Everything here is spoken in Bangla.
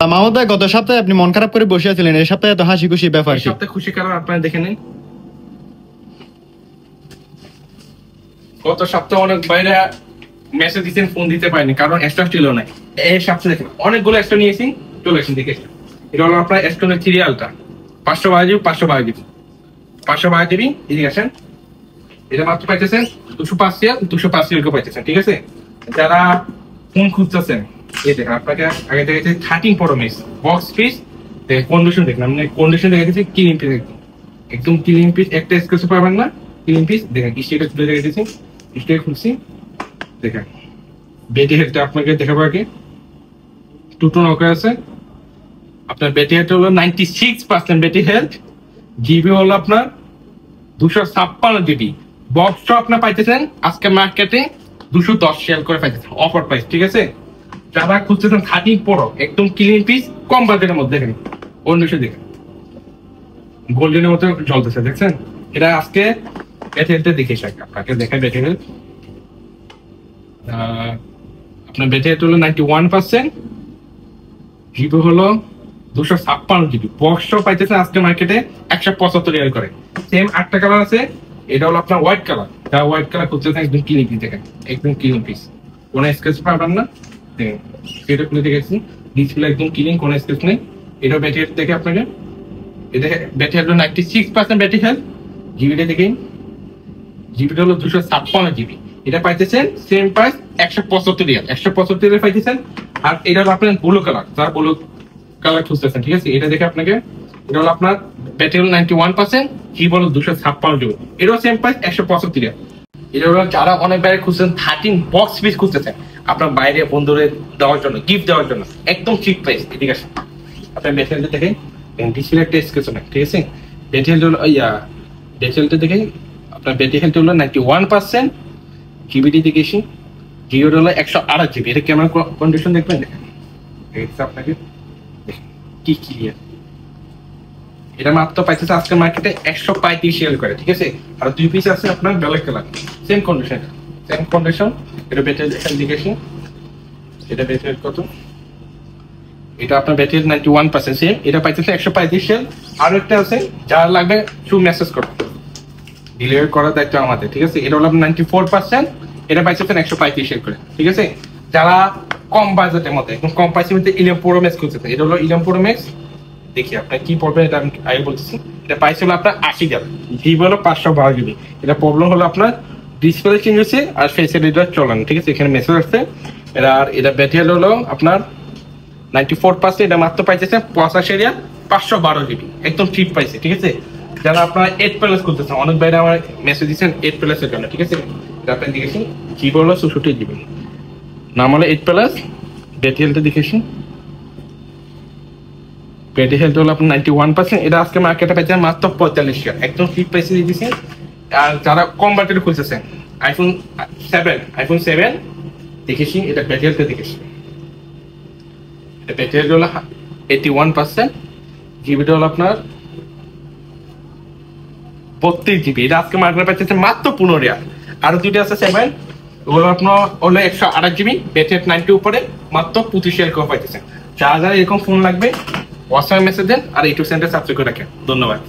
মাহমুদ ভাই, গত সপ্তাহে আপনি মন খারাপ করে বসে আছিলেন, এই সপ্তাহে তো হাসি খুশি ব্যাপার। এই সপ্তাহে খুশি কারণ আপনারা দেখে নিন, গত সপ্তাহে অনেক বাইরে মেসেজ দিচ্ছেন, ফোন দিতে পারেনি কারণ স্টক ছিল না। এই সপ্তাহে দেখেন অনেকগুলো স্টক নিয়েছি, চলে আসেন দেখে। এটা হলো আপনার স্টোনের সিরিয়ালটা 512 জিবি এদিকে আসেন। এটা মাত্র পাইতেছেন 205 সিএল পাইতেছেন, ঠিক আছে। যারা ফোন খুঁজতেছেন এই দেখেন, আপনাকে আগে দেখেছি 13 Pro Max box piece condition দেখলাম, মানে কন্ডিশন দেখেছি ক্লিন পিস, একদম ক্লিন পিস, একটা স্ক্র্যাচ পাবেন না, ক্লিন পিস। দেখেন স্টিকার খুলে রেখেছি, স্টিকার খুলছি দেখেন। ব্যাটারি হেলথটা আপনাকে দেখাবো আগে, 2 টোন ওকে আছে। আপনার ব্যাটারি হেলথ হলো 96% ব্যাটারি হেলথ। জিবি হলো আপনার 256 জিবি। বক্সটা আপনার পাইতেছেন আজকে মার্কেটে 210 সেল করে পাইতেছেন, অফার প্রাইস, ঠিক আছে। যারা খুঁজতেছেন 13 Pro একদম ক্লিন পিস কম বাজেটের মধ্যে, দেখেন অন্য কিছু দেখেন গোল্ডেনের মতো জ্বলতেছে, দেখছেন। এটা আজকে ব্যাটারি হেলথে দেখে আপনাকে দেখায়। ব্যাটারি হেলথ আপনার ব্যাটারি হেলথ হলো 91%, জিবি হলো 256 জিবি। বক্সটাও পাইতেছেন আজকে মার্কেটে 175 রিয়াল করে। সেম 8টা কালার আছে, এটা হলো আপনার হোয়াইট কালার। যারা হোয়াইট কালার খুঁজতেছেন একদম ক্লিন পিস, দেখেন একদম ক্লিন পিস, কোনো স্ক্র্যাচ পাবেন না। দেখেন এটা খুলে দেখেছি, ডিসপ্লে একদম ক্লিন, কোনো স্ক্র্যাচ নেই। এটা ব্যাটারি হেলথ দেখে আপনাকে, এটা ব্যাটারি হেলথ 96% ব্যাটারি হেলথ। জিবিটা দেখেন, জিবিটা হলো 256 জিবি। এটা পাইতেছেন সেম প্রাইস 175 রিয়াল, 175 রিয়াল পাইতেছেন। আর এটা হলো আপনার ব্লু কালার, যারা ব্লু কালার খুঁজতেছেন, ঠিক আছে। এটা দেখে আপনাকে, এটা হলো আপনার ব্যাটারি হলো 91%, জিবি হলো 256 জিবি। এটাও সেম প্রাইস 175 রিয়াল। এটা হলো যারা অনেক বাইরে খুঁজছেন 13 বক্স পিস খুঁজতেছেন আপনার বাইরে বন্ধুদের দেওয়ার জন্য, গিফট দেওয়ার জন্য, একদম চিপ প্রাইস। ঠিক আছে, আপনার ব্যাটারিটা দেখেন, ডিসপ্লে একটা স্কেচ না, ঠিক আছে। ব্যাটারি হলো ব্যাটারিটা দেখেন, আপনার ব্যাটারি হেলথ হলো 91%, জিবিটি দেখেছি, জিওর হলো 108 জিবি। এটা ক্যামেরা কন্ডিশন দেখবেন, দেখেন আপনাকে কি ক্লিয়ার। এটা মাত্র পাইতেছে আজকে মার্কেটে 135 রিয়াল করে, ঠিক আছে। আর 2 পিস আছে আপনার ব্ল্যাক কালার, সেম কন্ডিশন। এটা ব্যাটারি দেখেছি, এটা ব্যাটারি কত, এটা আপনার ব্যাটারি 91% সেম। এটা পাইতেছে 135 রিয়াল। আর একটা আছে, যার লাগবে শুধু মেসেজ করো, ডেলিভারি করার দায়িত্ব আমাদের, ঠিক আছে। এটা হলো 94%, এটা পাইতেছেন 135 রিয়াল করে, ঠিক আছে। যারা কম বাজেটের মধ্যে, একদম কম প্রাইসের মধ্যে 11 Pro Max খুঁজতেছে, এটা হলো 11 Pro Max। দেখি আপনার কি পড়বেন, এটা আমি আগে বলতেছি। এটা প্রাইস হলো আপনার 80 টাকা, জিবি হলো 512 জিবি। এটা প্রবলেম হলো আপনার ডিসপ্লে চেঞ্জ হয়েছে আর ফেস এডিটর চলে না, ঠিক আছে। এখানে মেসেজ আসছে। আর এটা ব্যাটারি হলো আপনার 94%, এটা মাত্র পাইতেছে 85 রিয়াল, 512 জিবি, একদম চিপ পাইছে, ঠিক আছে। যারা আপনার 8 প্লাস করতেছেন, অনেক বাইরে আমার মেসেজ দিচ্ছেন 8 প্লাসের জন্য, ঠিক আছে। এটা আপনি দেখেছি, জিবি হলো 64 জিবি, নাম হলো 8 প্লাস। ব্যাটারি হেলথ দেখেছি, ব্যাটারি হেলথ হলো আপনার 91%। এটা আজকে মার্কেটে পাইছে মাত্র 45 রিয়াল, একদম চিপ প্রাইসে দিয়ে দিচ্ছেন। আর যারা কম বাজেটে খুঁজতেছেন, আইফোন 7 দেখেছি, এটা ব্যাটারি হেলথ দেখেছি। ব্যাটারি হেলথ হলো 81%, জিবিটা হলো আপনার 32 জিবি। এটা আজকে মার্কেটে পাইতেছে মাত্র 15 রিয়াল। আর দুইটা আছে 7, ওগুলো আপনার হলো 128 জিবি, ব্যাটারি 90 উপরে, মাত্র 25 রিয়াল করে পাইতেছেন। যারা এরকম ফোন লাগবে হোয়াটসঅ্যাপে মেসেজ দেন আর ইউটিউব চ্যানেলটা সাবস্ক্রাইব করে রাখেন। ধন্যবাদ।